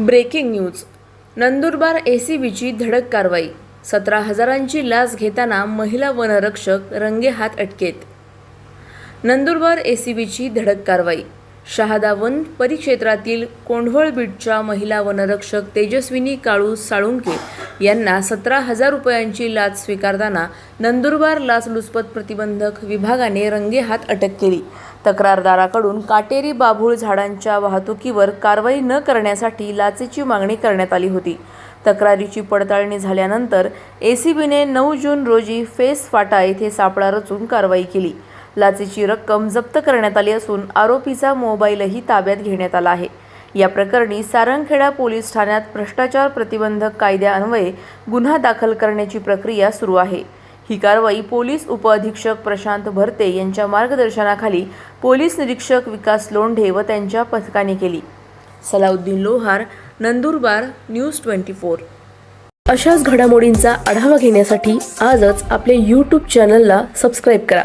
Breaking news. Nandurbar एसीबीची धडक कारवाई. 17,000ची लाच घेताना महिला वनरक्षक रंगेहात अटकेत. नंदुरबार एसीबीची धडक कारवाई. शहादा वन परिक्षेत्रातील कोंढवळ बीटच्या महिला वनरक्षक तेजस्विनी काळू साळुंके यांना 17,000 रुपयांची लाच स्वीकारताना नंदुरबार लाचलुचपत प्रतिबंधक विभागाने रंगेहात अटक केली. तक्रारदाराकडून काटेरी बाभूळ झाडांच्या वाहतुकीवर कारवाई न करण्यासाठी लाचेची मागणी करण्यात आली होती. तक्रारीची पडताळणी झाल्यानंतर एसीबीने 9 जून रोजी फेस फाटा येथे सापळा रचून कारवाई केली. लाचेची रक्कम जप्त करण्यात आली असून आरोपीचा मोबाईलही ताब्यात घेण्यात आला आहे. या प्रकरणी सारंगखेडा पोलीस ठाण्यात भ्रष्टाचार प्रतिबंधक कायद्यान्वये गुन्हा दाखल करण्याची प्रक्रिया सुरू आहे. ही कारवाई पोलीस उपअधीक्षक प्रशांत भरते यांच्या मार्गदर्शनाखाली पोलीस निरीक्षक विकास लोंढे व त्यांच्या पथकाने केली. सलाउद्दीन लोहार, नंदुरबार न्यूज 24. अशाच घडामोडींचा आढावा घेण्यासाठी आजच आपले YouTube चॅनलला सबस्क्राईब करा.